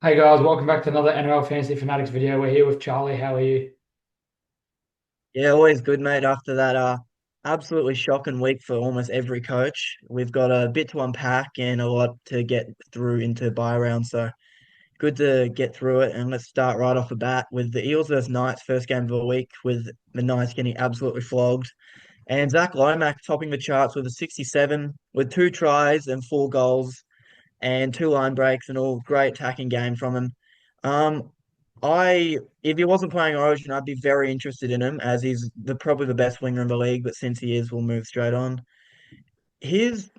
Hey guys, welcome back to another NRL Fantasy Fanatics video. We're here with Charlie. How are you? Yeah, always good, mate. After that absolutely shocking week for almost every coach. We've got a bit to unpack and a lot to get through into bye round. So good to get through it. And let's start right off the bat with the Eels versus Knights, first game of the week, with the Knights getting absolutely flogged. And Zach Lomax topping the charts with a 67 with two tries and four goals and two line breaks and all great attacking game from him. Um, if he wasn't playing Origin, I'd be very interested in him as he's probably the best winger in the league. But since he is, we'll move straight on. Here's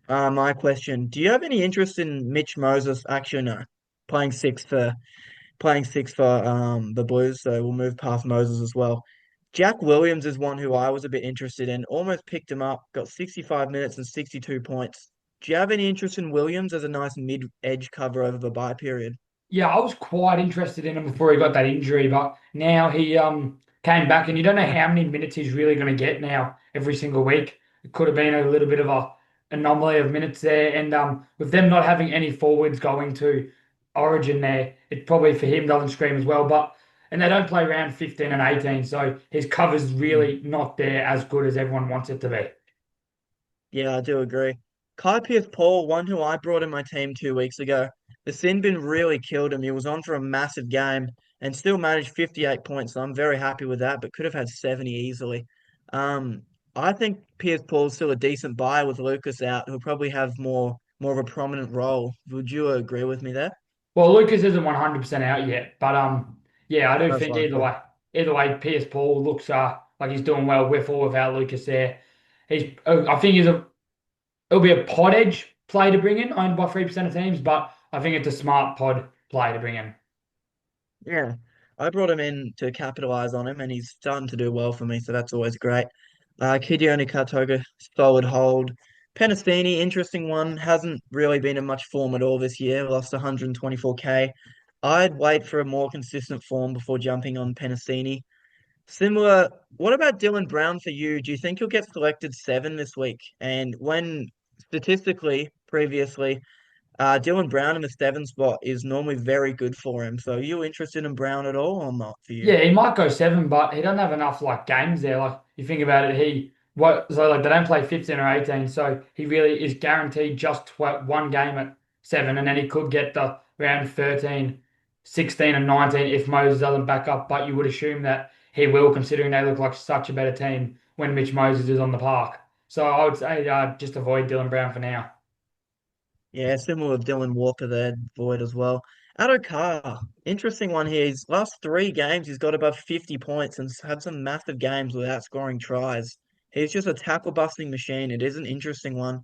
my question: do you have any interest in Mitch Moses? Actually, no, playing six for the Blues. So we'll move past Moses as well. Jack Williams is one who I was a bit interested in. Almost picked him up. Got 65 minutes and 62 points. Do you have any interest in Williams as a nice mid-edge cover over the bye period? Yeah, I was quite interested in him before he got that injury, but now he came back, and you don't know how many minutes he's really going to get now every single week. It could have been a little bit of a anomaly of minutes there, and with them not having any forwards going to Origin there, it probably for him doesn't scream as well. But and they don't play round 15 and 18, so his cover's Mm. really not there as good as everyone wants it to be. Yeah, I do agree. Kai Pearce-Paul, one who I brought in my team 2 weeks ago. The sin bin really killed him. He was on for a massive game and still managed 58 points. So I'm very happy with that, but could have had 70 easily. Um, I think Pearce-Paul's still a decent buy with Lucas out. He'll probably have more of a prominent role. Would you agree with me there? Well, Lucas isn't 100% out yet, but yeah, I do Most think likely. either way, Pierce Paul looks like he's doing well with or without Lucas there. I think it'll be a pod edge play to bring in, owned by 3% of teams, but I think it's a smart pod play to bring in. Yeah. I brought him in to capitalize on him, and he's starting to do well for me, so that's always great. Kidione Kartoga, solid hold. Penasini, interesting one. Hasn't really been in much form at all this year. Lost 124k. I'd wait for a more consistent form before jumping on Penasini. Similar. What about Dylan Brown for you? Do you think he'll get selected seven this week? And when statistically, previously, Dylan Brown in the seven spot is normally very good for him. So are you interested in Brown at all or not for you? Yeah, he might go seven, but he doesn't have enough like games there. Like you think about it, so like they don't play 15 or 18, so he really is guaranteed just one game at seven, and then he could get the round 13, 16, and 19 if Moses doesn't back up. But you would assume that he will, considering they look like such a better team when Mitch Moses is on the park. So I would say just avoid Dylan Brown for now. Yeah, similar with Dylan Walker there, Void as well. Addo Carr, interesting one here. His last three games, he's got above 50 points and had some massive games without scoring tries. He's just a tackle busting machine. It is an interesting one.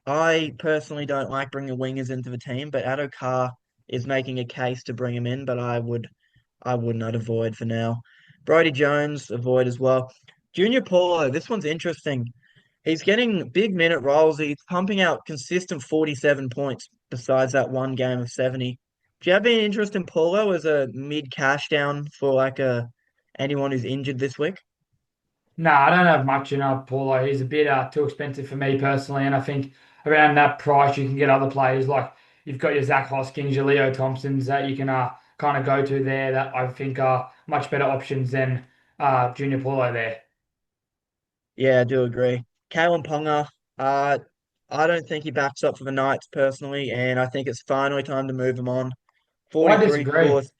I personally don't like bringing wingers into the team, but Addo Carr is making a case to bring him in, but I would not avoid for now. Brody Jones, avoid as well. Junior Paulo, this one's interesting. He's getting big minute rolls. He's pumping out consistent 47 points besides that one game of 70. Do you have any interest in Paulo as a mid cash down for like a anyone who's injured this week? No, I don't have much in Paulo. He's a bit too expensive for me personally, and I think around that price you can get other players like you've got your Zach Hoskins, your Leo Thompsons that you can kind of go to there that I think are much better options than Junior Paulo there. Yeah, I do agree. Kalen Ponga, uh, I don't think he backs up for the Knights personally, and I think it's finally time to move him on. I 43 disagree. course.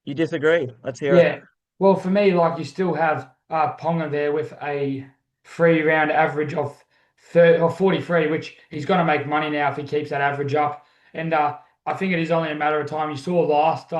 You disagree? Let's hear it. Yeah. Well, for me, like you still have Ponga there with a free round average of 30 or 43, which he's going to make money now if he keeps that average up. And I think it is only a matter of time. You saw last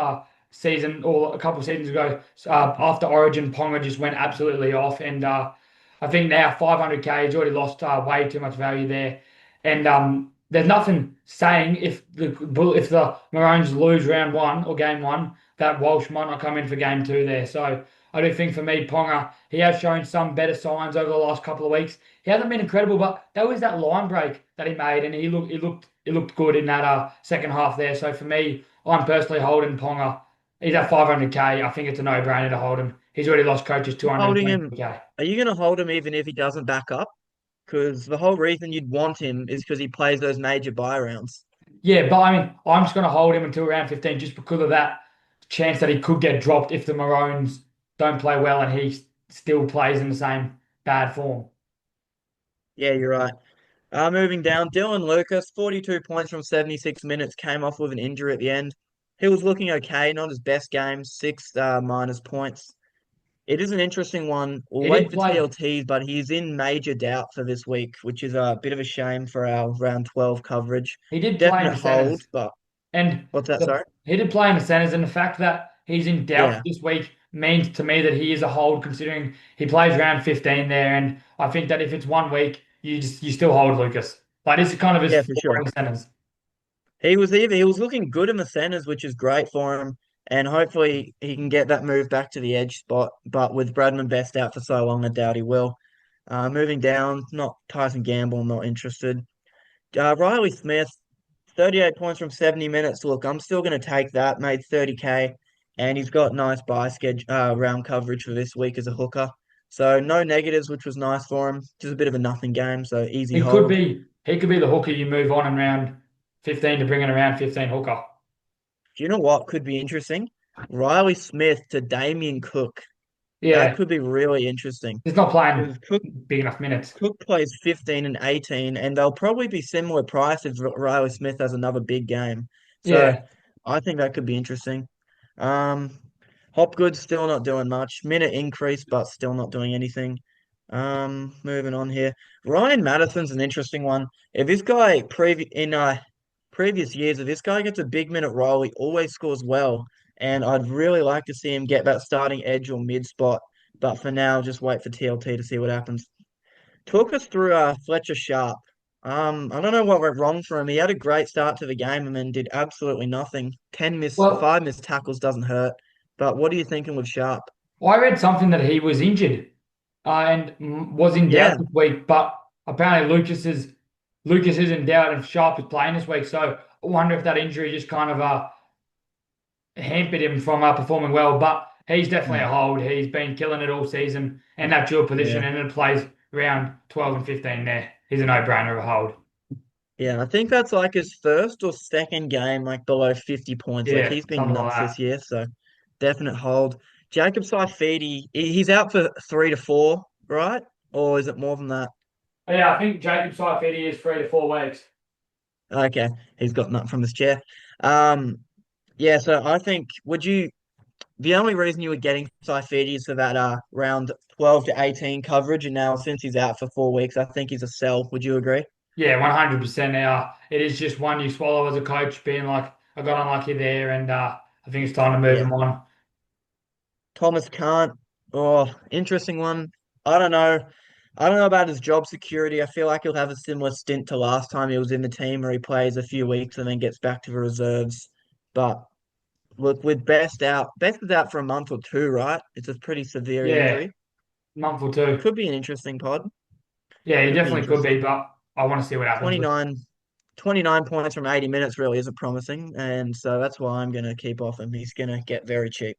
season or a couple of seasons ago after Origin, Ponga just went absolutely off. And I think now 500k, he's already lost way too much value there. And there's nothing saying if the Maroons lose round one or game one that Walsh might not come in for game two there. So I do think for me, Ponga, he has shown some better signs over the last couple of weeks. He hasn't been incredible, but that was that line break that he made, and he looked good in that second half there. So for me, I'm personally holding Ponga. He's at 500k. I think it's a no-brainer to hold him. He's already lost coaches You holding him? 220k. Are you going to hold him even if he doesn't back up? Because the whole reason you'd want him is because he plays those major buy rounds. Yeah, but I mean, I'm just going to hold him until round 15 just because of that chance that he could get dropped if the Maroons don't play well and he still plays in the same bad form. Yeah, you're right. Moving down, Dylan Lucas, 42 points from 76 minutes, came off with an injury at the end. He was looking okay, not his best game, six minus points. It is an interesting one. We'll He wait did for play. TLTs, but he's in major doubt for this week, which is a bit of a shame for our round 12 coverage. He did play in Definite the hold, centres. but And what's that, sorry? he did play in the centres, and the fact that he's in doubt Yeah, this week means to me that he is a hold, considering he plays round 15 there. And I think that if it's 1 week, you still hold Lucas. Like this is kind of his yeah, for floor sure. in the centres. He was looking good in the centers, which is great for him, and hopefully he can get that move back to the edge spot. But with Bradman Best out for so long, I doubt he will. Moving down, not Tyson Gamble, I'm not interested. Riley Smith, 38 points from 70 minutes. Look, I'm still going to take that. Made 30K, and he's got nice buy schedule round coverage for this week as a hooker. So no negatives, which was nice for him. Just a bit of a nothing game, so easy hold. He could be the hooker you move on in round 15 to bring in a round 15 hooker. Do you know what could be interesting? Riley Smith to Damien Cook. That Yeah, could be really interesting he's not playing because big enough minutes. Cook plays 15 and 18, and they'll probably be similar price if Riley Smith has another big game. So Yeah. I think that could be interesting. Um, Hopgood's still not doing much. Minute increase, but still not doing anything. Moving on here. Ryan Madison's an interesting one. If this guy previous years, if this guy gets a big minute role, he always scores well. And I'd really like to see him get that starting edge or mid spot. But for now, just wait for TLT to see what happens. Talk us through Fletcher Sharp. I don't know what went wrong for him. He had a great start to the game and then did absolutely nothing. Well, Five missed tackles doesn't hurt. But what are you thinking with Sharp? I read something that he was injured and was in doubt Yeah, this week, but apparently Lucas is in doubt and Sharp is playing this week. So I wonder if that injury just kind of hampered him from performing well. But he's definitely a mm, hold. He's been killing it all season and that dual position, yeah, and it plays round 12 and 15 there. He's a no-brainer of a hold. yeah. I think that's like his first or second game, like below 50 points. Like Yeah, he's been something like nuts that. this year, so definite hold. Jacob Saifidi, he's out for 3 to 4, right? Or is it more than that? Yeah, I think Jacob Saifidi is 3 to 4 weeks. Okay, he's got nothing from his chair. Um, yeah, so I think the only reason you were getting Saifidi is for that round 12 to 18 coverage, and now since he's out for 4 weeks, I think he's a sell. Would you agree? Yeah, 100%. It is just one you swallow as a coach, being like, I got unlucky there, and I think it's time to move Yeah. him on. Thomas Can't. Oh, interesting one. I don't know. I don't know about his job security. I feel like he'll have a similar stint to last time he was in the team where he plays a few weeks and then gets back to the reserves. But look, with Best is out for a month or two, right? It's a pretty severe Yeah, injury. month or two. Could be an interesting pod. Yeah, he Could be definitely could be, interesting. but I want to see what happens with. 29, 29 points from 80 minutes really isn't promising. And so that's why I'm going to keep off him. He's going to get very cheap.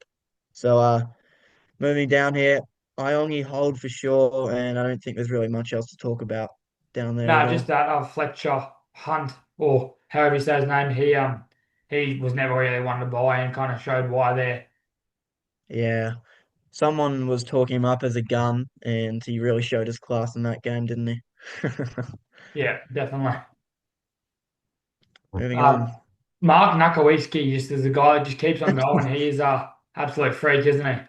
So, moving down here, I only hold for sure. And I don't think there's really much else to talk about down there at No, just all. that Fletcher Hunt, or however you say his name. He was never really one to buy and kind of showed why there. Yeah. Someone was talking him up as a gun, and he really showed his class in that game, didn't he? Yeah, definitely. Moving Uh, on. Mark Nakawicki just is a guy that just keeps on going. He is a absolute freak, isn't he?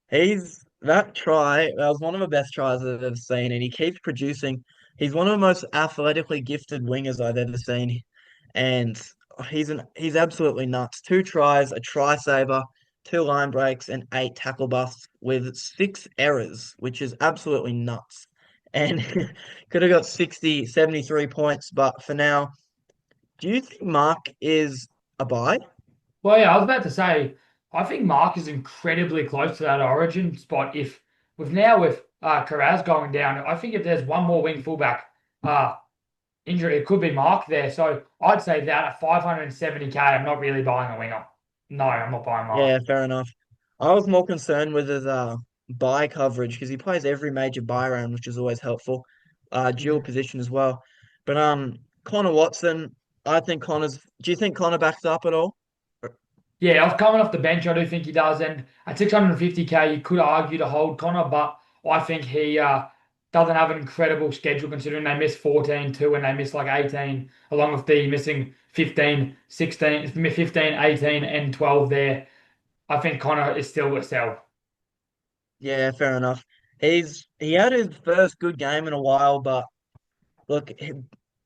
He's that try. That was one of the best tries I've ever seen, and he keeps producing. He's one of the most athletically gifted wingers I've ever seen, and he's absolutely nuts. 2 tries, a try saver, 2 line breaks, and 8 tackle busts with 6 errors, which is absolutely nuts. And could have got 60, 73 points, but for now, do you think Mark is a buy? Well, yeah, I was about to say, I think Mark is incredibly close to that origin spot. If with Carraz going down, I think if there's one more wing fullback uh injury, it could be Mark there. So I'd say that at 570K, I'm not really buying a winger. No, I'm not buying Mark. Yeah, fair enough. I was more concerned with his buy coverage because he plays every major buy round, which is always helpful. Dual Mhm. position as well. But Connor Watson, I think Connor's. Do you think Connor backs up at all? Yeah, off coming off the bench, I do think he does. And at 650k, you could argue to hold Connor, but I think he doesn't have an incredible schedule considering they missed 14 too, and they missed like 18, along with the missing 15, 16, 15, 18, and 12 there. I think Connor is still a sell. Yeah, fair enough. He had his first good game in a while, but look,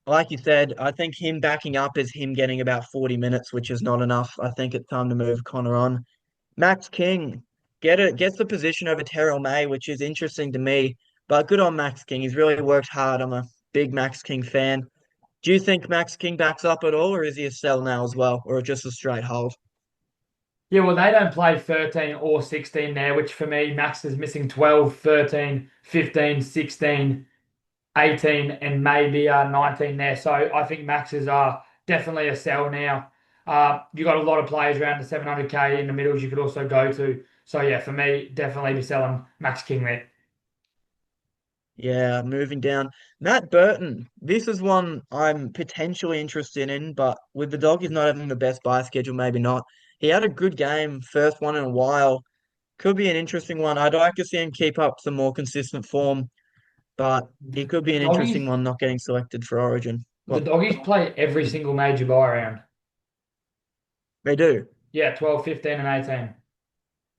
like you said, I think him backing up is him getting about 40 minutes, which is not enough. I think it's time to move Connor on. Max King gets the position over Terrell May, which is interesting to me. But good on Max King. He's really worked hard. I'm a big Max King fan. Do you think Max King backs up at all, or is he a sell now as well, or just a straight hold? Yeah, well, they don't play 13 or 16 there, which for me, Max is missing 12, 13, 15, 16, 18, and maybe 19 there. So I think Max is definitely a sell now. You got a lot of players around the 700k in the middles you could also go to. So yeah, for me, definitely be selling Max King there. Yeah, moving down. Matt Burton. This is one I'm potentially interested in, but with the Doggies not having the best buy schedule, maybe not. He had a good game, first one in a while. Could be an interesting one. I'd like to see him keep up some more consistent form, but he could The be an interesting doggies, one not getting selected for Origin. the Well, doggies play every single major buy round. they do. Yeah, 12, 15, and 18.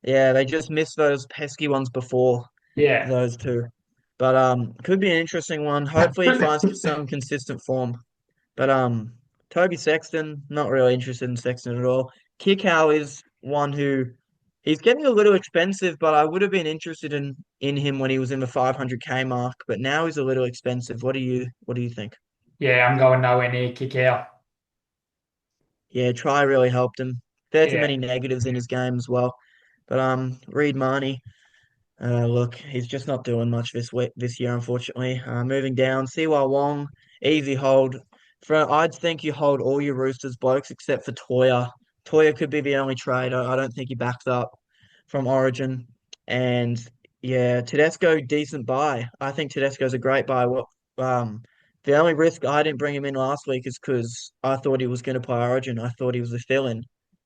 Yeah, they just missed those pesky ones before Yeah. those two. But could be an interesting one. Hopefully he finds some consistent form. But Toby Sexton, not really interested in Sexton at all. Kickow is one who he's getting a little expensive, but I would have been interested in him when he was in the 500k mark, but now he's a little expensive. What do you think? Yeah, I'm going nowhere near kick out. Yeah, try really helped him. Fair too Yeah. many negatives in his game as well. But Reed Marnie, look, he's just not doing much this year, unfortunately. Moving down, Siwa Wong, easy hold. I'd think you hold all your Roosters blokes except for Toya. Toya could be the only trade. I don't think he backs up from Origin. And yeah, Tedesco, decent buy. I think Tedesco's a great buy. Um, the only risk I didn't bring him in last week is because I thought he was going to play Origin. I thought he was a fill-in,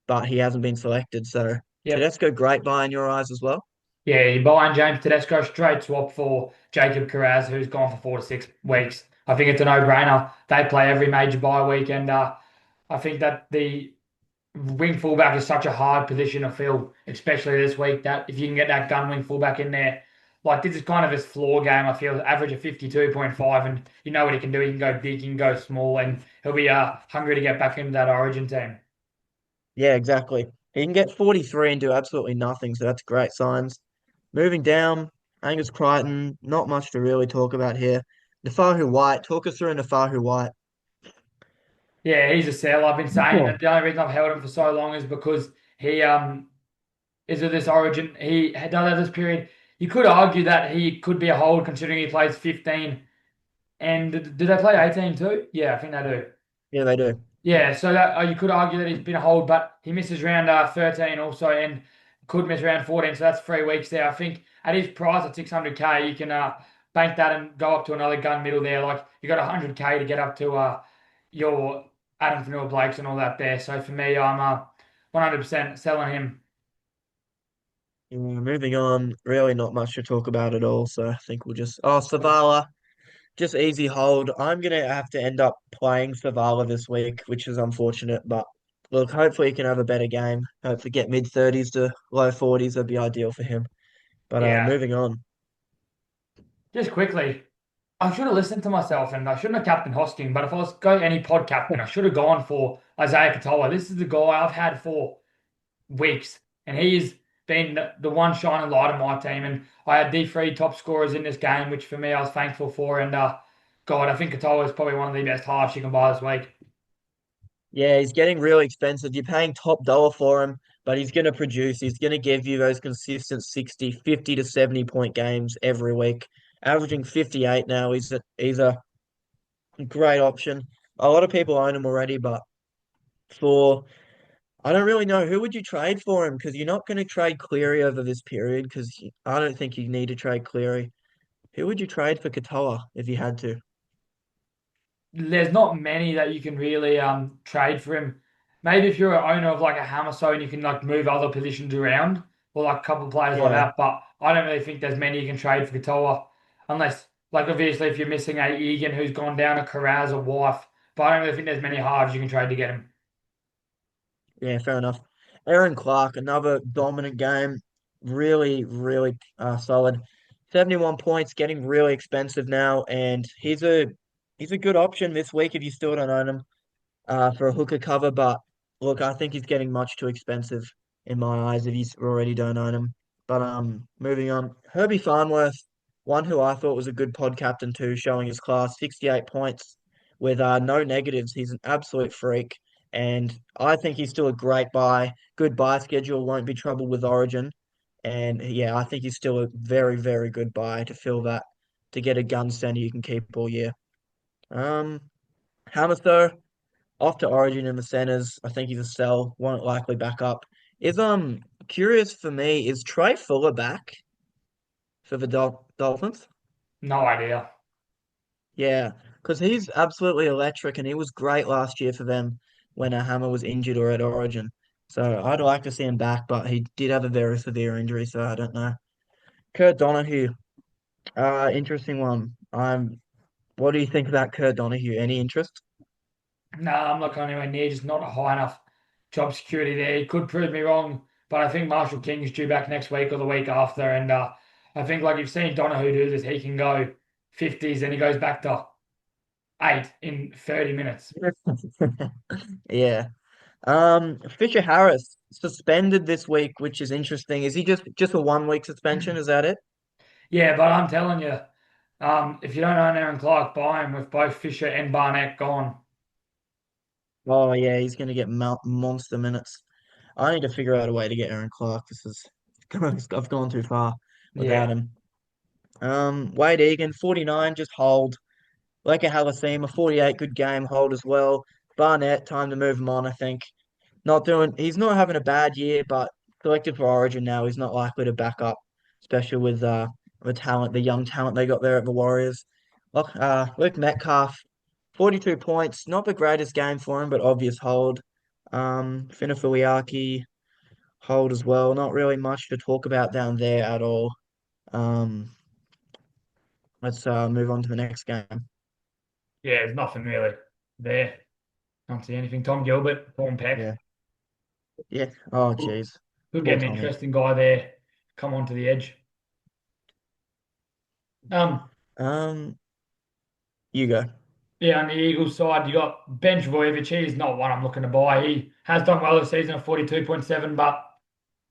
but he hasn't been selected. So Yep. Tedesco, great buy in your eyes as well. Yeah, you're buying James Tedesco straight swap for Jacob Carraz, who's gone for 4 to 6 weeks. I think it's a no-brainer. They play every major bye week, and I think that the wing fullback is such a hard position to fill, especially this week. That if you can get that gun wing fullback in there, like this is kind of his floor game. I feel average of 52.5, and you know what he can do. He can go big, he can go small, and he'll be hungry to get back into that Origin team. Yeah, exactly. He can get 43 and do absolutely nothing, so that's great signs. Moving down, Angus Crichton, not much to really talk about here. Nafahu White, talk us through Nafahu White. Yeah, he's a sell. I've been saying Oh. that the only reason I've held him for so long is because he is of this origin. He does have this period. You could argue that he could be a hold considering he plays 15. And do they play 18 too? Yeah, I think they do. Yeah, they do. Yeah, so that you could argue that he's been a hold, but he misses round 13 also and could miss round 14. So that's 3 weeks there. I think at his price at 600k, you can bank that and go up to another gun middle there. Like you got 100k to get up to your Adam Fanua Blakes and all that there. So for me, I'm 100% selling him. Yeah, moving on, really not much to talk about at all, so I think we'll just. Oh, Savala, just easy hold. I'm gonna have to end up playing Savala this week, which is unfortunate, but look, hopefully he can have a better game. Hopefully get mid 30s to low 40s, that'd be ideal for him. But Yeah. moving on. Just quickly, I should have listened to myself and I shouldn't have captain Hosking, but if I was going any pod captain, I should have gone for Isaiah Katoa. This is the guy I've had for weeks, and he's been the one shining light of my team. And I had D3 top scorers in this game, which for me I was thankful for. And God, I think Katoa is probably one of the best halves you can buy this week. Yeah, he's getting really expensive. You're paying top dollar for him, but he's going to produce. He's going to give you those consistent 60, 50 to 70 point games every week, averaging 58 now. He's a great option. A lot of people own him already, but for I don't really know who would you trade for him because you're not going to trade Cleary over this period because I don't think you need to trade Cleary. Who would you trade for Katoa if you had to? there's not many that you can really trade for him. Maybe if you're an owner of like a Hamaso and you can like move other positions around, or like a couple of players like Yeah, that. But I don't really think there's many you can trade for Katoa, unless like obviously if you're missing a Egan who's gone down, a Carraz or Wife. But I don't really think there's many halves you can trade to get him. yeah, fair enough. Aaron Clark, another dominant game, really, really solid. 71 points, getting really expensive now, and he's a good option this week if you still don't own him for a hooker cover. But look, I think he's getting much too expensive in my eyes if you already don't own him. But moving on, Herbie Farnworth, one who I thought was a good pod captain too, showing his class, 68 points with no negatives. He's an absolute freak, and I think he's still a great buy. Good buy schedule, won't be trouble with Origin, and yeah, I think he's still a very, very good buy to fill that to get a gun center you can keep all year. Um, Hammer though. Off to Origin in the centers. I think he's a sell. Won't likely back up. Is curious for me, is Trey Fuller back for the Dolphins? No idea. Yeah, because he's absolutely electric and he was great last year for them when Hammer was injured or at Origin. So I'd like to see him back, but he did have a very severe injury, so I don't know. Kurt Donahue, interesting one. What do you think about Kurt Donahue? Any interest? No, I'm not going anywhere near, just not a high enough job security there. He could prove me wrong, but I think Marshall King's due back next week or the week after. And I think, like you've seen Donahue do this, he can go 50s and he goes back to 8 in 30 minutes. Yeah. Fisher Harris suspended this week, which is interesting. Is he just a 1 week suspension? Is that it? Yeah, but I'm telling you, if you don't own Aaron Clark, buy him with both Fisher and Barnett gone. Oh yeah, he's gonna get monster minutes. I need to figure out a way to get Aaron Clark. I've gone too far without Yeah. him. Wade Egan, 49, just hold. Like a Halasima, 48, good game, hold as well. Barnett, time to move him on, I think. He's not having a bad year, but selected for Origin now, he's not likely to back up, especially with the young talent they got there at the Warriors. Luke Metcalf, 42 points, not the greatest game for him, but obvious hold. Finifuliaki, hold as well. Not really much to talk about down there at all. Um, let's move on to the next game. Yeah, there's nothing really there. Can't see anything. Tom Gilbert, Paul Peck. Yeah, yeah. Oh, jeez, Could poor get an Tommy. interesting guy there. Come onto the edge. Um, Um, you go. yeah, on the Eagles side, you got Ben Trbojevic. He's not one I'm looking to buy. He has done well this season at 42.7, but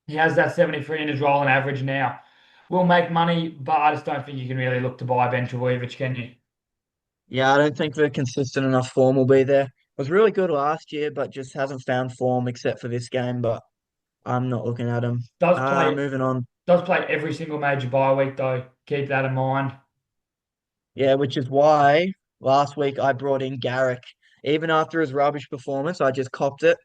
he has that 73 in his rolling average now. Will make money, but I just don't think you can really look to buy Ben Trbojevic, can you? Yeah, I don't think the consistent enough form will be there. Was really good last year, but just hasn't found form except for this game. But I'm not looking at him. Does play Moving on. does play every single major bye week though. Keep that in mind. Yeah, which is why last week I brought in Garrick. Even after his rubbish performance, I just copped it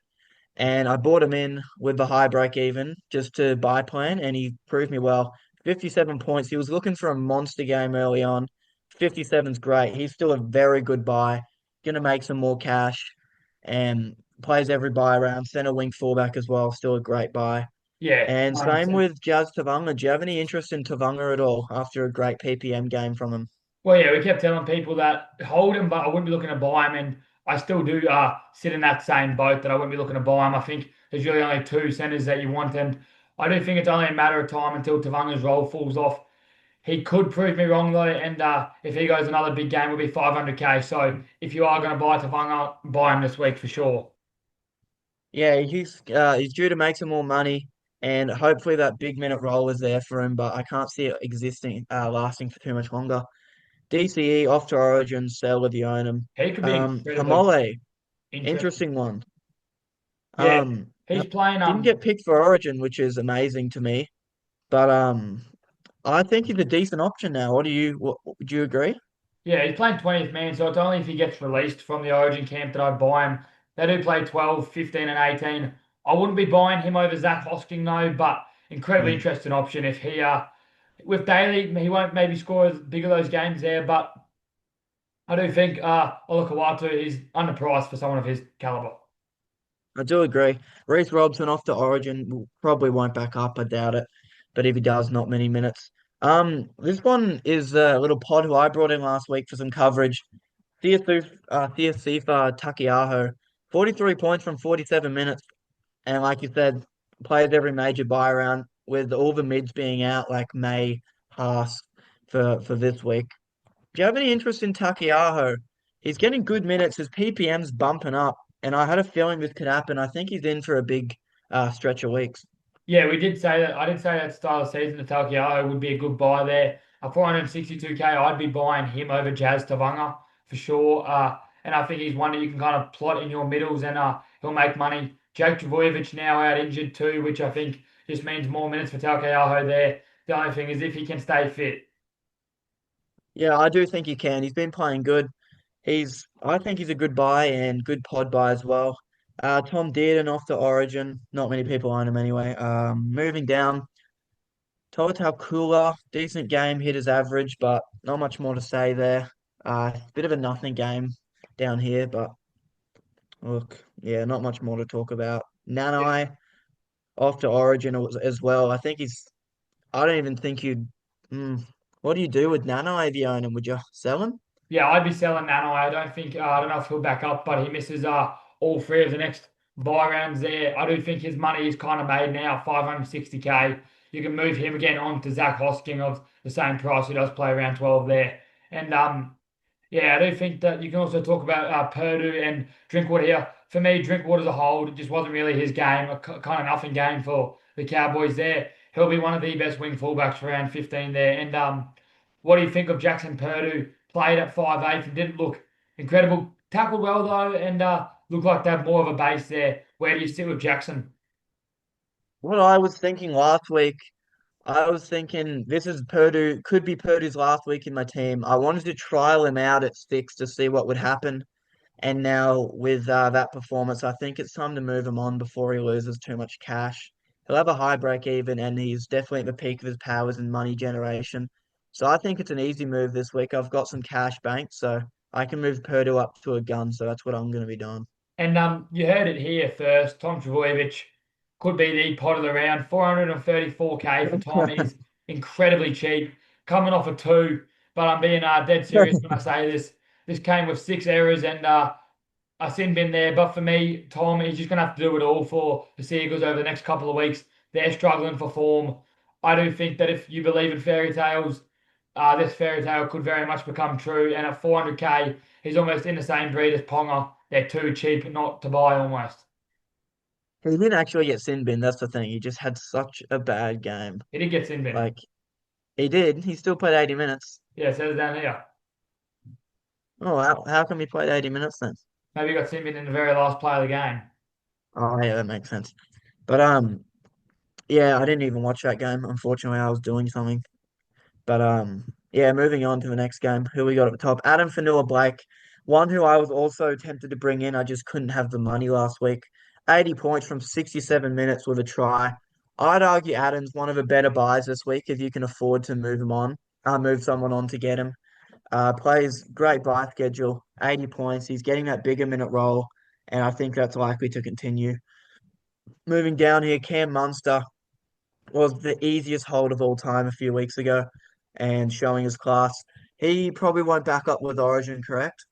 and I bought him in with the high break even just to buy plan, and he proved me well. 57 points. He was looking for a monster game early on. 57's great. He's still a very good buy. Gonna make some more cash and plays every buy around. Center wing fullback as well. Still a great buy. Yeah, And same 100%. with Jazz Tavanga. Do you have any interest in Tavanga at all after a great PPM game from him? Well, yeah, we kept telling people that hold him, but I wouldn't be looking to buy him, and I still do sit in that same boat that I wouldn't be looking to buy him. I think there's really only two centers that you want, and I do think it's only a matter of time until Tavanga's role falls off. He could prove me wrong though, and if he goes another big game, it'll be 500k. So if you are going to buy Tavanga, buy him this week for sure. Yeah, he's due to make some more money, and hopefully that big minute role is there for him. But I can't see it lasting for too much longer. DCE off to Origin, sell if you own him. He could be incredibly Hamole, interesting. interesting one. Yeah, Um, he's playing didn't get picked for Origin, which is amazing to me. But I think he's a decent option now. Would you agree? Yeah, he's playing 20th man, so it's only if he gets released from the Origin camp that I'd buy him. They do play 12, 15, and 18. I wouldn't be buying him over Zach Hosking though, but incredibly Mm. interesting option if he with Daly, he won't maybe score as big of those games there, but I do think Olakau'atu is underpriced for someone of his caliber. I do agree. Reece Robson off to Origin probably won't back up. I doubt it, but if he does, not many minutes. This one is a little pod who I brought in last week for some coverage. Theosifa Takiaho, 43 points from 47 minutes, and like you said, plays every major buy round with all the mids being out, like May, Haas for this week. Do you have any interest in Takiaho? He's getting good minutes. His PPM's bumping up, and I had a feeling this could happen. I think he's in for a big stretch of weeks. Yeah, we did say that. I did say that style of season to Takiao would be a good buy there. At 462k, I'd be buying him over Jazz Tavanga for sure. And I think he's one that you can kind of plot in your middles and he'll make money. Jake Trbojevic now out injured too, which I think just means more minutes for Takiao there. The only thing is if he can stay fit. Yeah, I do think he can. He's been playing good. I think he's a good buy and good pod buy as well. Tom Dearden off to Origin. Not many people own him anyway. Moving down, Total Cooler, decent game, hit his average, but not much more to say there. Bit of a nothing game down here, but look, yeah, not much more to talk about. Nanai off to Origin as well. I don't even think you'd. Mm, what do you do with Nanai if you own him? Would you sell him? Yeah, I'd be selling Nano. I don't know if he'll back up, but he misses all three of the next buy rounds there. I do think his money is kind of made now, 560k. You can move him again on to Zach Hosking of the same price who does play around 12 there. And yeah, I do think that you can also talk about Purdue and Drinkwater here. For me, Drinkwater's a hold. It just wasn't really his game, kind of nothing game for the Cowboys there. He'll be one of the best wing fullbacks for round 15 there. And what do you think of Jackson Purdue? Played at 5'8" and didn't look incredible. Tackled well though, and looked like they have more of a base there. Where do you sit with Jackson? What I was thinking last week, I was thinking this is Purdue, could be Purdue's last week in my team. I wanted to trial him out at six to see what would happen. And now with that performance, I think it's time to move him on before he loses too much cash. He'll have a high break even, and he's definitely at the peak of his powers in money generation. So I think it's an easy move this week. I've got some cash banked, so I can move Purdue up to a gun. So that's what I'm going to be doing. And you heard it here first. Tom Trbojevic could be the pot of the round. 434k for Tom is incredibly cheap. Coming off a two, but I'm being dead serious when I say this. This came with 6 errors and a sin bin there. But for me, Tom, he's just going to have to do it all for the Seagulls over the next couple of weeks. They're struggling for form. I do think that if you believe in fairy tales, this fairy tale could very much become true. And at 400k, he's almost in the same breed as Ponga. They're too cheap not to buy almost. He didn't actually get sin bin. That's the thing. He just had such a bad game. He did get sin bin. Like he did. He still played 80 minutes. Yeah, it says down here. Oh, how come he played 80 minutes then? Maybe he got sin bin in the very last play of the game. Oh, yeah, that makes sense. But yeah, I didn't even watch that game. Unfortunately, I was doing something. But yeah, moving on to the next game. Who we got at the top? Adam Fanua Blake, one who I was also tempted to bring in. I just couldn't have the money last week. 80 points from 67 minutes with a try. I'd argue Adam's one of the better buys this week if you can afford to move him on. Move someone on to get him. Plays great buy schedule, 80 points. He's getting that bigger minute role, and I think that's likely to continue. Moving down here, Cam Munster was the easiest hold of all time a few weeks ago and showing his class. He probably won't back up with Origin, correct?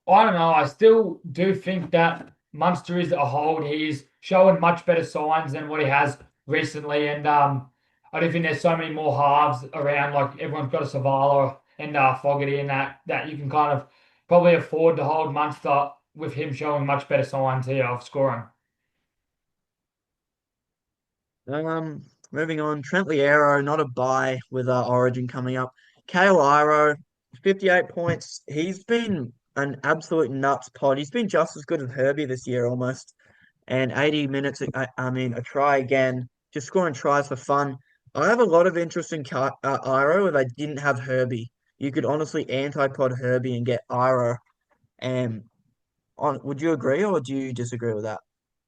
I don't know. I still do think that Munster is a hold. He's showing much better signs than what he has recently. And I do think there's so many more halves around. Like everyone's got a Savala and Fogarty and that you can kind of probably afford to hold Munster with him showing much better signs here of scoring. Moving on, Trent Liero, not a buy with Origin coming up. Kale Iro, 58 points. He's been an absolute nuts pod. He's been just as good as Herbie this year almost. And 80 minutes, I mean, a try again, just scoring tries for fun. I have a lot of interest in Iro if I didn't have Herbie. You could honestly anti-pod Herbie and get Iro. And would you agree or do you disagree with that?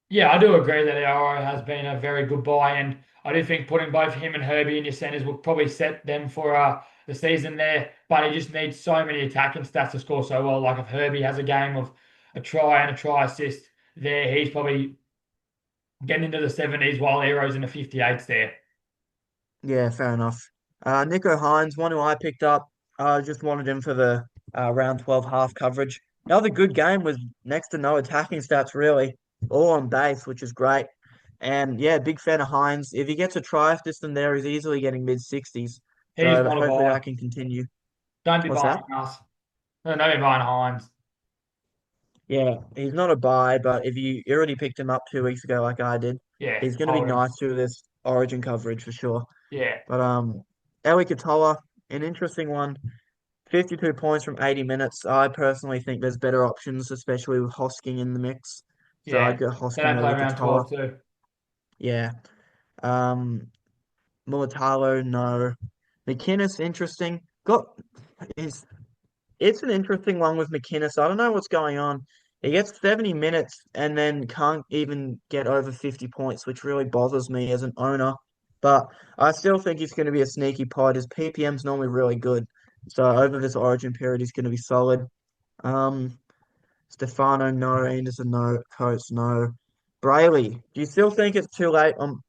Yeah, I do agree that Arrow has been a very good buy, and I do think putting both him and Herbie in your centres will probably set them for the season there, but he just needs so many attacking stats to score so well. Like if Herbie has a game of a try and a try assist there, he's probably getting into the 70s while Ero's in the 58s there. Yeah, fair enough. Nico Hines, one who I picked up. I just wanted him for the round 12 half coverage. Another good game with next to no attacking stats, really. All on base, which is great. And yeah, big fan of Hines. If he gets a try assist in there, he's easily getting mid 60s. He's So not a hopefully buy. that can continue. Don't be What's that? buying us. No, don't be buying Hines. Yeah, he's not a buy, but if you already picked him up 2 weeks ago, like I did, Yeah, he's going to be hold him. nice to this Origin coverage for sure. Yeah, But Eli Katoa, an interesting one. 52 points from 80 minutes. I personally think there's better options, especially with Hosking in the mix. So yeah. I'd go They Hosking don't play over around Katoa. 12 too. Yeah. Um, Mulatalo, no. McInnes, interesting. Got is It's an interesting one with McInnes. I don't know what's going on. He gets 70 minutes and then can't even get over 50 points, which really bothers me as an owner. But I still think he's going to be a sneaky pod. His PPM's normally really good. So over this Origin period, he's going to be solid. Um, Stefano, no. Anderson, no. Coates, no. Brayley, do you think it's too late on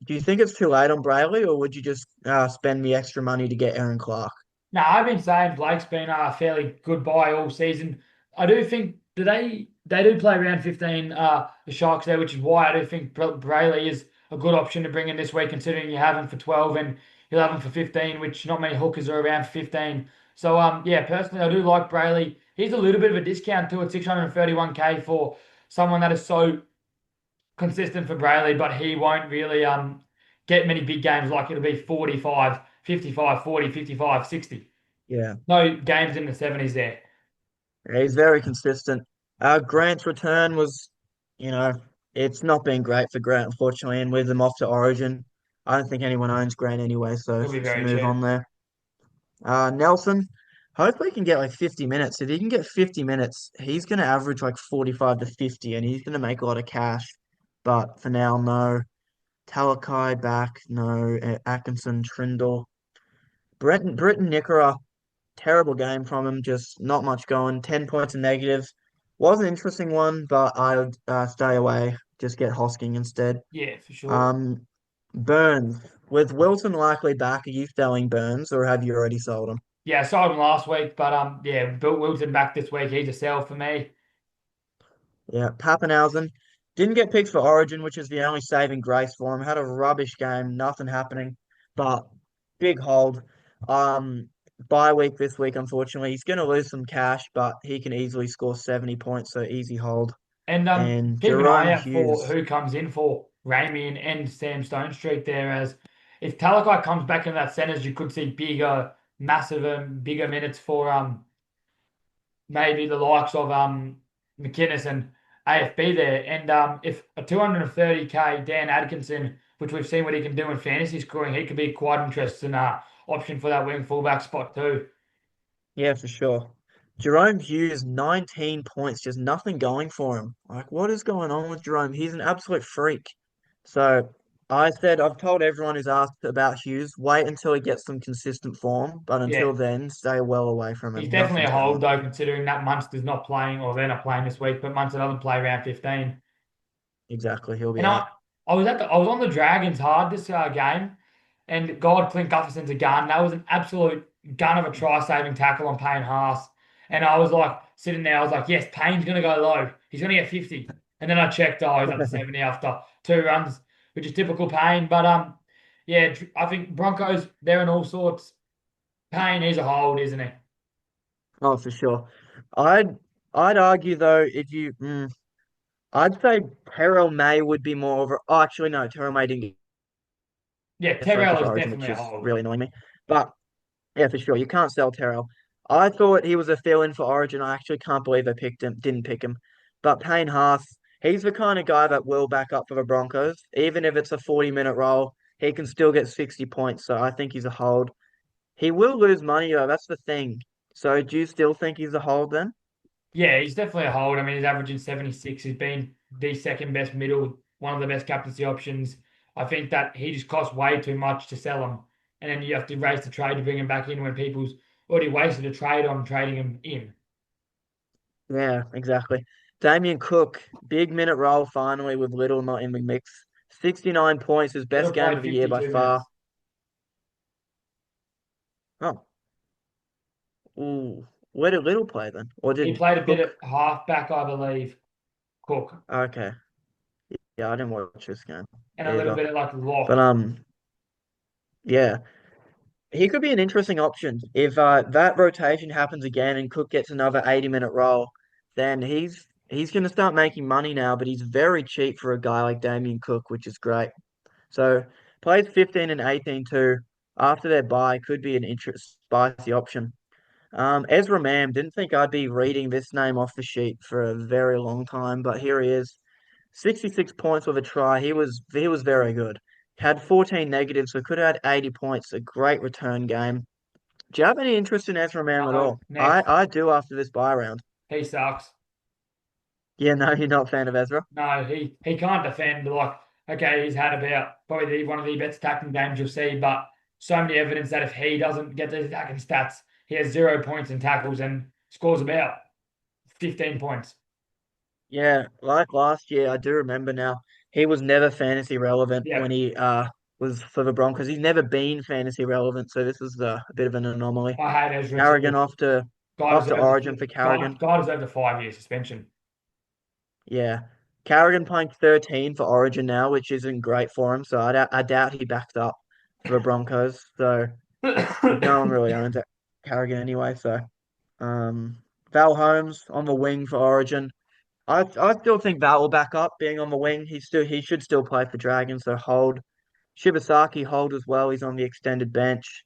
Brayley, or would you just spend the extra money to get Aaron Clark? No, I've been saying Blake's been a fairly good buy all season. I do think do they do play around 15 the Sharks there, which is why I do think Brayley is a good option to bring in this week, considering you have him for 12 and you'll have him for 15, which not many hookers are around for 15. So yeah, personally I do like Brayley. He's a little bit of a discount too at 631k for someone that is so consistent for Brayley, but he won't really get many big games. Like it'll be 45, 55, 40, 55, 60. Yeah. No games in the 70s there. Yeah, he's very consistent. Grant's return was, you know, it's not been great for Grant, unfortunately, and with them off to Origin, I don't think anyone owns Grant anyway, so He'll be just very move cheap. on there. Nelson, hopefully he can get like 50 minutes. If he can get 50 minutes, he's going to average like 45 to 50, and he's going to make a lot of cash. But for now, no. Talakai back, no. Atkinson, Trindle. Britton Nickera, terrible game from him, just not much going. 10 points and negatives. Was an interesting one, but I would stay away. Just get Hosking instead. Yeah, for sure. Um, Burns. With Wilson likely back, are you selling Burns or have you already sold him? Yeah, I sold him last week, but yeah, Bill Wilson back this week. He's a sell for me. Yeah, Pappenhausen. Didn't get picked for Origin, which is the only saving grace for him. Had a rubbish game, nothing happening. But big hold. Um, Bye week this week, unfortunately. He's going to lose some cash, but he can easily score 70 points, so easy hold. And And keep an Jerome eye out for Hughes. who comes in for Ramey and Sam Stone Street there. As if Talakai comes back in that centers, you could see bigger, massive, bigger minutes for maybe the likes of McInnes and AFB there. And if a 230k Dan Atkinson, which we've seen what he can do in fantasy scoring, he could be quite interesting option for that wing fullback spot too. Yeah, for sure. Jerome Hughes, 19 points, just nothing going for him. Like, what is going on with Jerome? He's an absolute freak. So I've told everyone who's asked about Hughes, wait until he gets some consistent form. But Yeah, until then, stay well away from he's him. definitely a Nothing's hold going though, on. considering that Munster's not playing or they're not playing this week, but Munster doesn't play around 15. Exactly. He'll be And out. I was on the Dragons hard this game, and God Clint Gutherson's a gun. That was an absolute gun of a try saving tackle on Payne Haas. And I was like sitting there, I was like, yes, Payne's gonna go low. He's gonna get 50. And then I checked, oh, he's up to 70 after 2 runs, which is typical Payne. But yeah, I think Broncos, they're in all sorts. Payne, he's a hold, isn't he? Oh, for sure. I'd I'd argue though, if you I'd say Terrell May would be more over. Oh, actually, no, Terrell May didn't Yeah, get selected Terrell for is Origin, definitely which a is hold. really annoying me. But yeah, for sure. You can't sell Terrell. I thought he was a fill-in for Origin. I actually can't believe they didn't pick him. But Payne Haas, he's the kind of guy that will back up for the Broncos. Even if it's a 40-minute role, he can still get 60 points. So I think he's a hold. He will lose money though, that's the thing. So do you still think he's a hold then? Yeah, he's definitely a hold. I mean, he's averaging 76. He's been the second best middle, one of the best captaincy options. I think that he just costs way too much to sell him. And then you have to raise the trade to bring him back in when people's already wasted a trade on trading him in. Yeah, exactly. Damien Cook, big minute role finally with Little not in the mix. 69 points, his Little best game played of the year by 52 far. minutes. Oh, ooh. Where did Little play then? Or He did played a bit Cook? at halfback, I believe, Cook, Okay. Yeah, I didn't watch this game and a little either. bit at like But lock. yeah, he could be an interesting option. If that rotation happens again and Cook gets another 80-minute role, then he's going to start making money now, but he's very cheap for a guy like Damien Cook, which is great. So plays 15 and 18 too. After their bye could be an interest spicy option. Ezra Mam, didn't think I'd be reading this name off the sheet for a very long time, but here he is. 66 points with a try. He was very good. Had 14 negatives, so could have had 80 points. A great return game. Do you have any interest in Ezra Mam at No, all? I, next. I do after this buy round. He sucks. Yeah, no, you're not a fan of Ezra. No, he can't defend. Like, okay, he's had about probably one of the best attacking games you'll see, but so many evidence that if he doesn't get these attacking stats, he has 0 points in tackles and scores about 15 points. Yeah, like last year, I do remember now. He was never fantasy relevant Yeah, when he was for the Broncos. He's never been fantasy relevant, so this is a bit of an anomaly. I hate Ezra Carrigan too. off to Guy off to deserves Origin a for guy, Carrigan. guy deserves a 5 year suspension. Yeah. Carrigan playing 13 for Origin now, which isn't great for him. So I doubt he backs up for the Broncos. So no one really owns it. Carrigan anyway. So Val Holmes on the wing for Origin. I still think Val will back up being on the wing. He should still play for Dragons. So hold. Shibasaki hold as well. He's on the extended bench.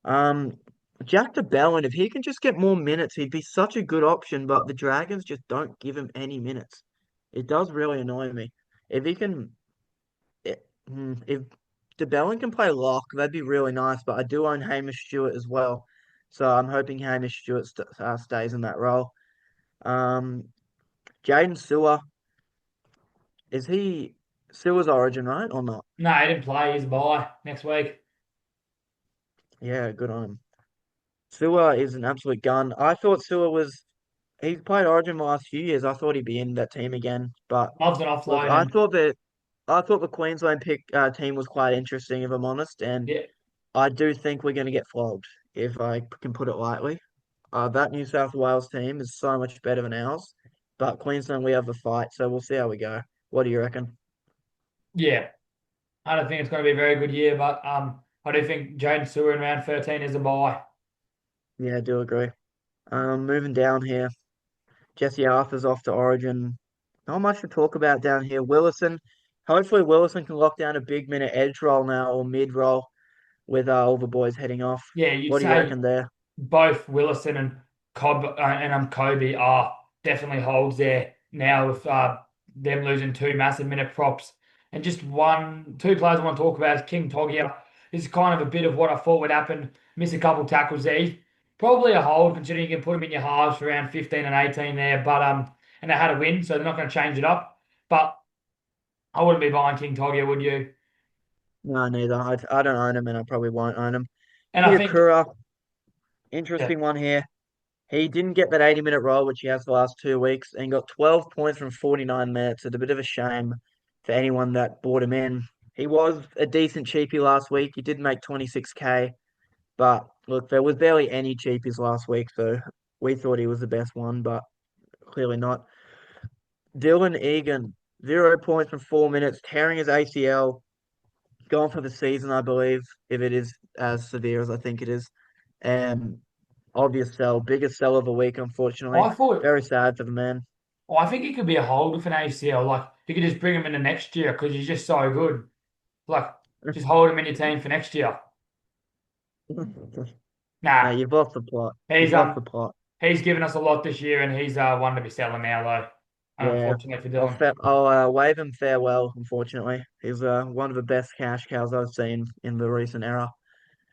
Um, Jack DeBellin, if he can just get more minutes, he'd be such a good option, but the Dragons just don't give him any minutes. It does really annoy me. If he can, if DeBellin can play lock, that'd be really nice, but I do own Hamish Stewart as well. So I'm hoping Hamish Stewart stays in that role. Um, Jaden Sewer, is he Sewer's origin, right, or not? No, he didn't play. He's a bye next week. Yeah, good on him. Sewer is an absolute gun. I thought Sewer was He's played Origin the last few years. I thought he'd be in that team again. But Loves an look, offload and I thought the Queensland team was quite interesting, if I'm honest. And yeah, I do think we're going to get flogged, if I can put it lightly. That New South Wales team is so much better than ours. But Queensland, we have the fight, so we'll see how we go. What do you reckon? yeah. I don't think it's going to be a very good year, but I do think Jaden Sewer in round 13 is a bye. Yeah, I do agree. Moving down here, Jesse Arthur's off to Origin. Not much to talk about down here. Willison. Hopefully, Willison can lock down a big minute edge roll now or mid roll with all the boys heading off. Yeah, you'd What do you say reckon there? both Willison and Kobe are definitely holds there now with them losing two massive minute props. And just two players I want to talk about is King Togia. This is kind of a bit of what I thought would happen. Miss a couple tackles there. He's probably a hold considering you can put him in your halves for around 15 and 18 there. But and they had a win, so they're not going to change it up. But I wouldn't be buying King Togia, would you? No, neither. I don't own him and I probably won't own him. And I think Piakura, yeah, interesting one here. He didn't get that 80-minute roll, which he has the last 2 weeks, and got 12 points from 49 minutes. It's a bit of a shame for anyone that bought him in. He was a decent cheapie last week. He did make 26K, but look, there was barely any cheapies last week, so we thought he was the best one, but clearly not. Dylan Egan, 0 points from 4 minutes, tearing his ACL, gone for the season, I believe, if it is as severe as I think it is. Um, Obvious sell, biggest sell of the week, unfortunately. I thought Very sad for the man. I think he could be a hold with an ACL. Like you could just bring him in the next year because he's just so good. Like just hold him in your team for next year. No, Nah, you've lost the plot. he's You've lost the plot. he's given us a lot this year, and he's one to be selling now though. Yeah, Unfortunately for Dylan. I'll wave him farewell. Unfortunately, he's one of the best cash cows I've seen in the recent era.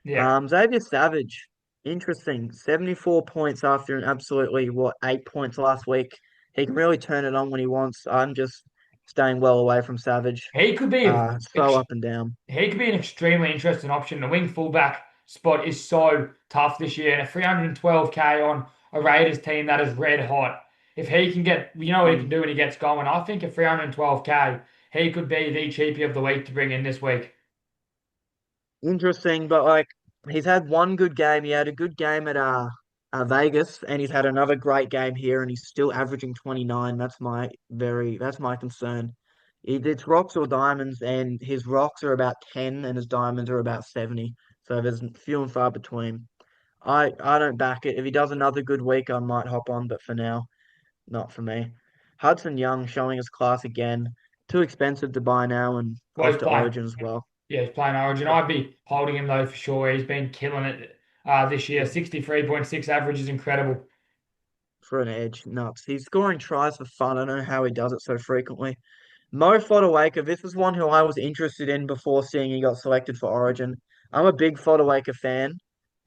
Yeah, Xavier Savage, interesting. 74 points after an absolutely 8 points last week. He can really turn it on when he wants. I'm just staying well away from Savage. he could be So up and down. he could be an extremely interesting option. The wing fullback, spot is so tough this year. And a 312K on a Raiders team that is red hot. If he can get, you know what he can Mm. do when he gets going. I think at 312K, he could be the cheapie of the week to bring in this week. Interesting, but like he's had one good game. He had a good game at Vegas, and he's had another great game here, and he's still averaging 29. That's my concern. It's rocks or diamonds, and his rocks are about 10, and his diamonds are about 70. So there's few and far between. I don't back it. If he does another good week, I might hop on, but for now, not for me. Hudson Young showing his class again. Too expensive to buy now, and Well, off he's to playing. Origin as well. Yeah, he's playing Origin. I'd be holding him though for sure. He's been killing it this year. 63.6 average is incredible. For an edge. Nuts. He's scoring tries for fun. I don't know how he does it so frequently. Mo Fodawaker, this is one who I was interested in before seeing he got selected for Origin. I'm a big Fodawaker fan,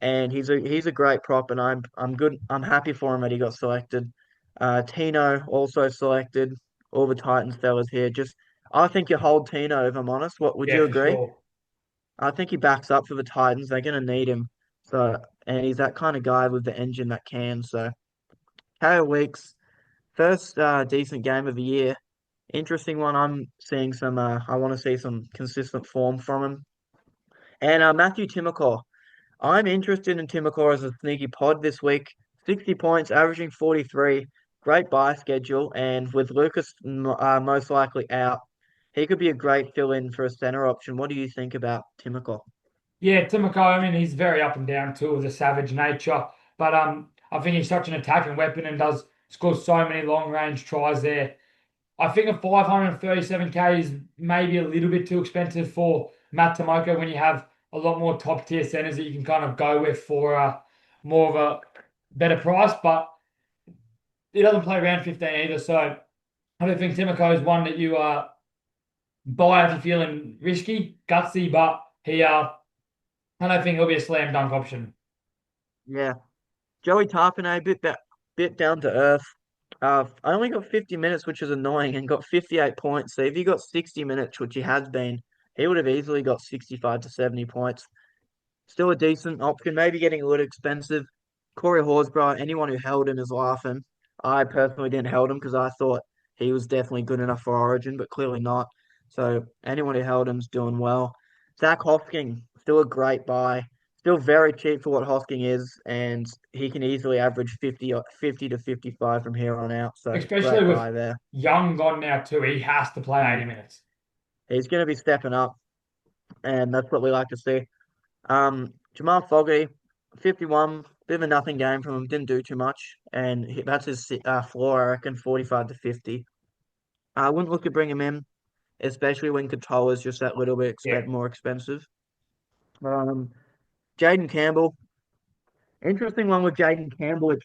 and he's a great prop, and I'm good. I'm happy for him that he got selected. Tino also selected. All the Titans fellas here. Just I think you hold Tino, if I'm honest. What would Yeah, you for agree? sure. I think he backs up for the Titans. They're gonna need him. So and he's that kind of guy with the engine that can. So Kale Weeks. First decent game of the year. Interesting one. I'm seeing some. I want to see some consistent form from him. And Matthew Timokor. I'm interested in Timokor as a sneaky pod this week. 60 points, averaging 43. Great buy schedule, and with Lucas most likely out, he could be a great fill-in for a center option. What do you think about Timokor? Yeah, Timoko, I mean, he's very up and down too with a savage nature. But I think he's such an attacking weapon and does score so many long range tries there. I think a 537K is maybe a little bit too expensive for Matt Tomoko when you have a lot more top tier centers that you can kind of go with for more of a better price. But he doesn't play round 15 either. So I don't think Timoko is one that you buy if you're feeling risky, gutsy, but I don't think he'll be a slam dunk option. Yeah, Joey Tarpanay, bit down to earth. I only got 50 minutes, which is annoying, and got 58 points. So if he got 60 minutes, which he has been, he would have easily got 65 to 70 points. Still a decent option, maybe getting a little expensive. Corey Horsburgh, anyone who held him is laughing. I personally didn't hold him because I thought he was definitely good enough for Origin, but clearly not. So anyone who held him's doing well. Zach Hosking, still a great buy. Still very cheap for what Hosking is, and he can easily average 50 to 55 from here on out. So Especially great with buy there. Young gone now too. He has to play Mm. 80 minutes. He's going to be stepping up, and that's what we like to see. Jamal Fogarty, 51, bit of a nothing game from him, didn't do too much, and that's his floor, I reckon, 45 to 50. I wouldn't look to bring him in, especially when Katoa's just that little bit Yeah. more expensive. Um, Jaden Campbell, interesting one with Jaden Campbell.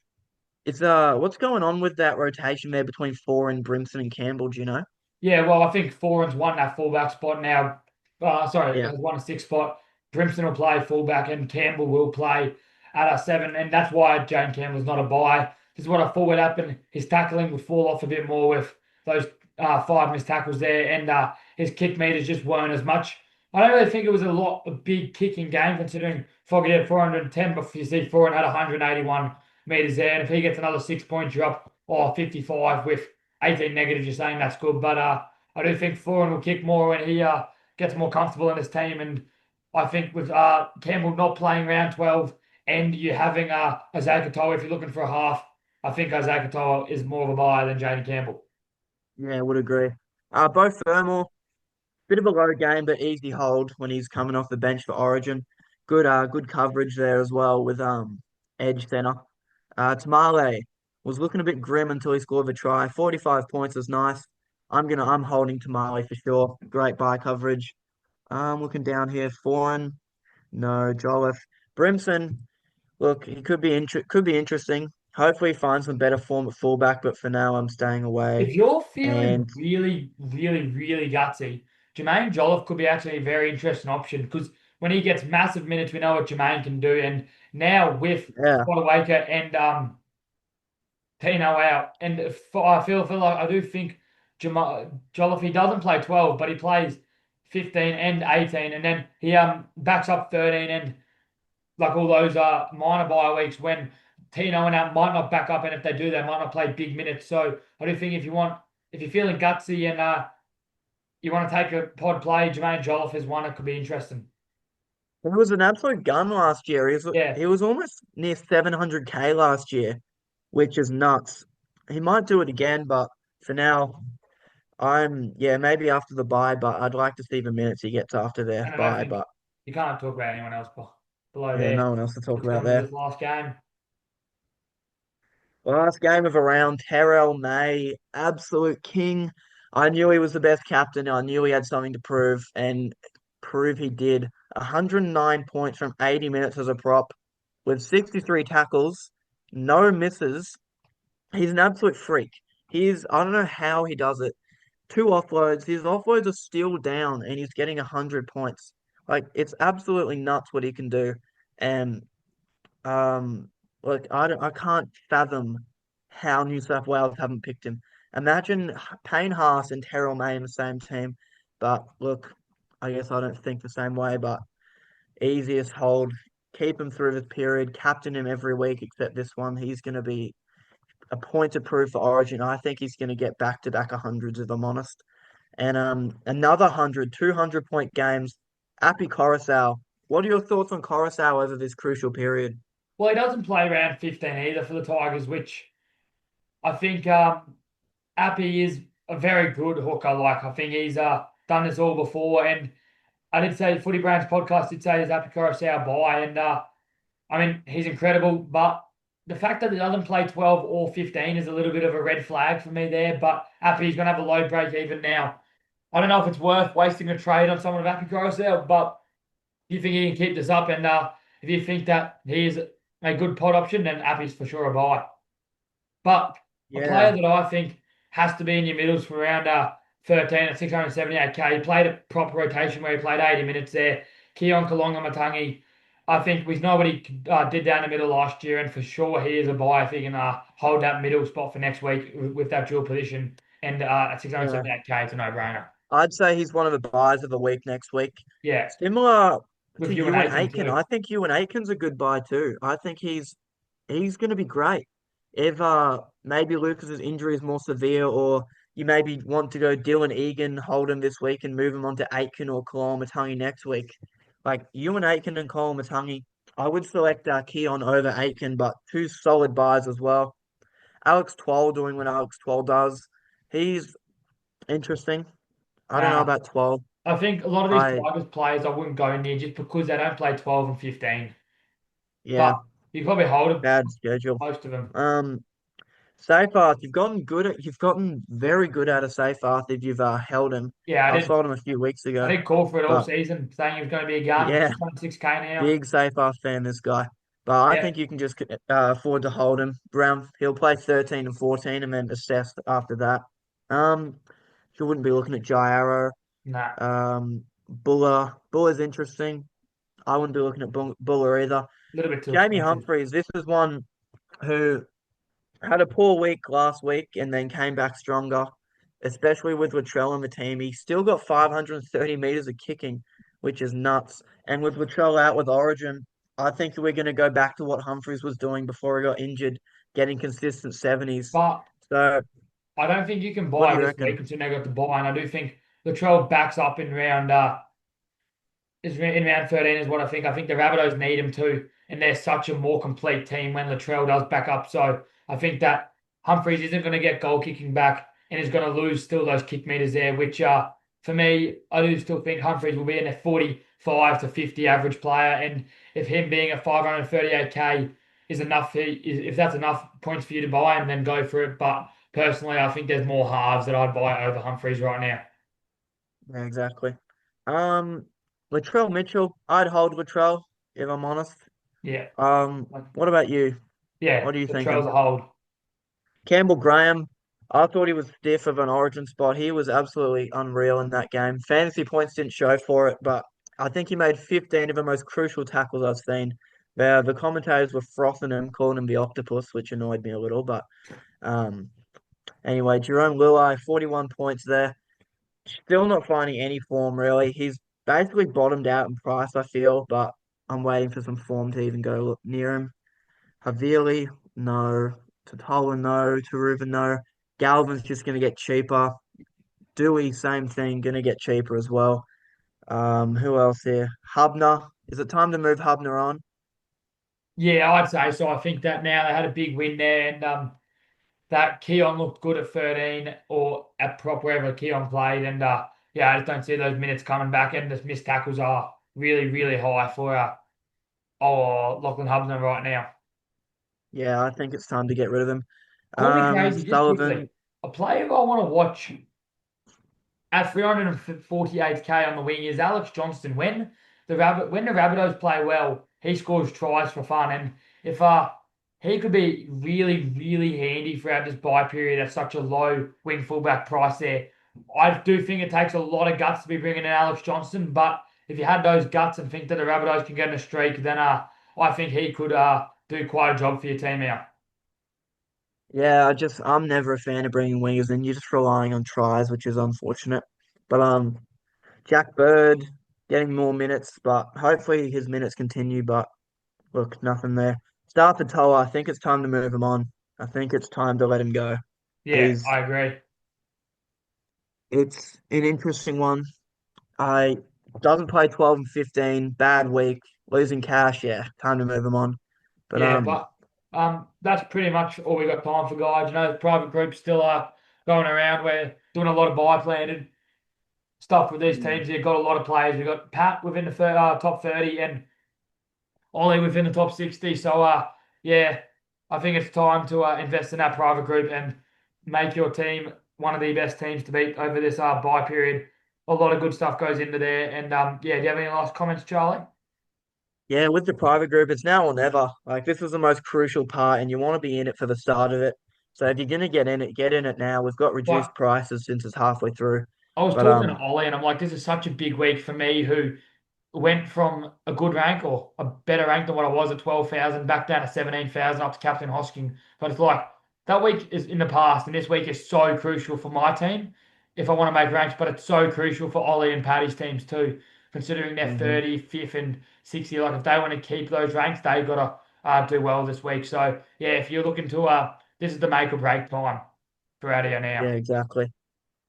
It's what's going on with that rotation there between Foran, Brimson, and Campbell? Do you know? Yeah, well, I think Foran's won that fullback spot now. Sorry, Yeah, has won a six spot. Brimson will play fullback and Campbell will play at a seven, and that's why Jane Campbell's not a buy. This is what I thought would happen. His tackling would fall off a bit more with those five missed tackles there, and his kick meters just weren't as much. I don't really think it was a big kicking game considering Foggy had 410, but you see Foran had 181 meters there, and if he gets another 6 point drop or 55 with 18 negatives, you're saying that's good. But I do think Foran will kick more when he gets more comfortable in his team. And I think with Campbell not playing round 12 and you having Isaiah Katoa, if you're looking for a half, I think Isaiah Katoa is more of a buyer than Jaden Campbell. yeah, would agree. Both Fermor, bit of a low game, but easy hold when he's coming off the bench for Origin. Good coverage there as well with edge center. Tamale was looking a bit grim until he scored the try. 45 points is nice. I'm holding Tamale for sure. Great buy coverage. Looking down here, Foreign, no, Jolliffe. Brimson, look, he could be interesting. Hopefully he finds some better form at fullback, but for now I'm staying away. If you're And feeling really, really, really gutsy, Jermaine Jolliffe could be actually a very interesting option because when he gets massive minutes, we know what Jermaine can do. And now with yeah, Wadawaker and Tino out. And I feel like I do think Jolliffe, he doesn't play 12, but he plays 15 and 18. And then he backs up 13 and like all those minor bye weeks when Tino and that might not back up, and if they do, they might not play big minutes. So I do think if you're feeling gutsy and you want to take a pod play, Jermaine Jolliffe is one that could be interesting. He was an absolute gun last year. Yeah, He was almost near 700K last year, which is nuts. He might do it again, but for now, yeah, maybe after the bye, but I'd like to see the minutes he gets after their and I don't bye. think But you can't talk about anyone else below yeah, there. no one else to talk Let's about go into there. this last game. Last game of a round, Terrell May, absolute king. I knew he was the best captain. I knew he had something to prove, and prove he did. 109 points from 80 minutes as a prop, with 63 tackles, no misses. He's an absolute freak. I don't know how he does it. Two offloads. His offloads are still down, and he's getting 100 points. Like, it's absolutely nuts what he can do. And um, I can't fathom how New South Wales haven't picked him. Imagine Payne Haas and Terrell May in the same team. But look, I guess I don't think the same way. But easiest hold, keep him through this period, captain him every week except this one. He's going to be a point to prove for Origin. I think he's going to get back to back hundreds if I'm honest. And another 100, 200 point games. Appy Coruscant. What are your thoughts on Coruscant over this crucial period? Well, he doesn't play around 15 either for the Tigers, which I think Appy is a very good hooker. Like I think he's done this all before, and I did say the Footy Brands podcast did say his Appy Coruscant buy, and I mean he's incredible. But the fact that he doesn't play 12 or 15 is a little bit of a red flag for me there. But Appy's going to have a low break even now. I don't know if it's worth wasting a trade on someone of Appy Coruscant, but if you think he can keep this up, and if you think that he is a good pod option, then Appy's for sure a buy. But a player Yeah, that I think has to be in your middles for around 13 at 678K. He played a proper rotation where he played 80 minutes there. Keon Kalonga-Matangi, I think we know what he did down the middle last year, and for sure he is a buy if he can hold that middle spot for next week with that dual position. And at yeah. 678K, it's a no-brainer. I'd say he's one of the buys of the week next week. Yeah, Similar with to you and Ewan Aiken Aitken, too. I think Ewan Aitken's a good buy too. I think he's going to be great. If maybe Lucas's injury is more severe, or you maybe want to go Dylan Egan, hold him this week and move him on to Aitken or Cole Matangi next week. Like Ewan Aitken and Cole Matangi, I would select Keon over Aitken, but two solid buys as well. Alex Twal doing what Alex Twal does. He's interesting. I don't know Nah, about Twal. I think a lot of these I Tigers players I wouldn't go near just because they don't play 12 and 15. Yeah, But you probably hold them, bad schedule. most of them. Um, Seyfarth, you've gotten very good at a Seyfarth if you've held him. Yeah, I sold him a few weeks I ago, did call for it all but season, saying he was going to be a gun. yeah, 26K now. big Seyfarth fan, this guy. But I Yeah, think you can just afford to hold him. He'll play 13 and 14 and then assess after that. Um, you wouldn't be looking at Jairo. nah, Buller's interesting. I wouldn't be looking at Buller either. a little bit too Jamie expensive. Humphries, this is one who had a poor week last week and then came back stronger, especially with Latrell on the team. He still got 530 meters of kicking, which is nuts. And with Latrell out with Origin, I think we're going to go back to what Humphries was doing before he got injured, getting consistent 70s. But So, I don't think you can what do buy you this reckon? week until they got the buy. And I do think Latrell backs up in round in round 13 is what I think. I think the Rabbitohs need him too, and they're such a more complete team when Latrell does back up. So I think that Humphries isn't going to get goal kicking back and is going to lose still those kick meters there, which for me, I do still think Humphries will be in a 45 to 50 average player. And if him being a 538K is enough, if that's enough points for you to buy him, then go for it. But personally, I think there's more halves that I'd buy over Humphries right now. Yeah, exactly. Um, Latrell Mitchell, I'd hold Latrell, if I'm honest. Yeah. What about you? Yeah, What are you Latrell's thinking? a hold. Campbell Graham, I thought he was stiff of an origin spot. He was absolutely unreal in that game. Fantasy points didn't show for it, but I think he made 15 of the most crucial tackles I've seen. The commentators were frothing him, calling him the octopus, which annoyed me a little. But um, anyway, Jerome Luai, 41 points there. Still not finding any form, really. He's basically bottomed out in price, I feel, but I'm waiting for some form to even go near him. Havili, no. Totola, no. Taruva, no. Galvin's just going to get cheaper. Dewey, same thing, going to get cheaper as well. Who else here? Hubner. Is it time to move Hubner on? Yeah, I'd say so. I think that now they had a big win there, and that Keon looked good at 13 or at prop wherever Keon played, and yeah, I just don't see those minutes coming back, and the missed tackles are really, really high for Lachlan Hubner right now. Yeah, I think it's time to get rid of him. Call me crazy, just quickly. Sullivan. A player I want to watch at 348k on the wing is Alex Johnston. When the Rabbitohs play well, he scores tries for fun, and if he could be really, really handy throughout this buy period at such a low wing fullback price there. I do think it takes a lot of guts to be bringing in Alex Johnston, but if you had those guts and think that the Rabbitohs can get in a streak, then I think he could do quite a job for your team out. Yeah, I'm never a fan of bringing wingers in. You're just relying on tries, which is unfortunate. But Jack Bird getting more minutes, but hopefully his minutes continue. But look, nothing there. Start the Toa. I think it's time to move him on. I think it's time to let him go. Yeah, He's I agree. It's an interesting one. I doesn't play 12 and 15, bad week, losing cash, yeah, time to move him on. But Yeah, but that's pretty much all we got time for, guys. You know, the private groups still are going around. We're doing a lot of buy planted stuff with these mm, teams. They've got a lot of players. We've got Pat within the top 30 and Ollie within the top 60. So yeah, I think it's time to invest in that private group and make your team one of the best teams to beat over this buy period. A lot of good stuff goes into there. And yeah, do you have any last comments, Charlie? yeah, with the private group, it's now or never. Like this is the most crucial part, and you want to be in it for the start of it. So if you're gonna get in it now. We've got But reduced prices since it's halfway through. I was But talking to Ollie, and I'm like, this is such a big week for me who went from a good rank or a better rank than what I was at 12,000 back down to 17,000 up to Captain Hosking. But it's like that week is in the past, and this week is so crucial for my team if I want to make ranks, but it's so crucial for Ollie and Paddy's teams too, considering they're mhm. 30, 5th, and 60. Like if they want to keep those ranks, they've got to do well this week. So yeah, if you're looking to, this is the make or break time for Adio now. Yeah, exactly.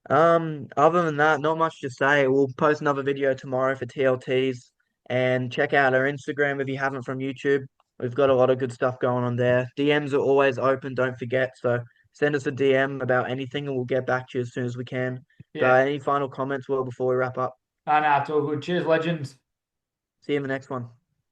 Other than that, not much to say. We'll post another video tomorrow for TLTs and check out our Instagram if you haven't from YouTube. We've got a lot of good stuff going on there. DMs are always open, don't forget. So send us a DM about anything and we'll get back to you as soon as we can. Yeah, But any final comments, Will, before we wrap up? and it's all good. Cheers, legends. See you in the next one.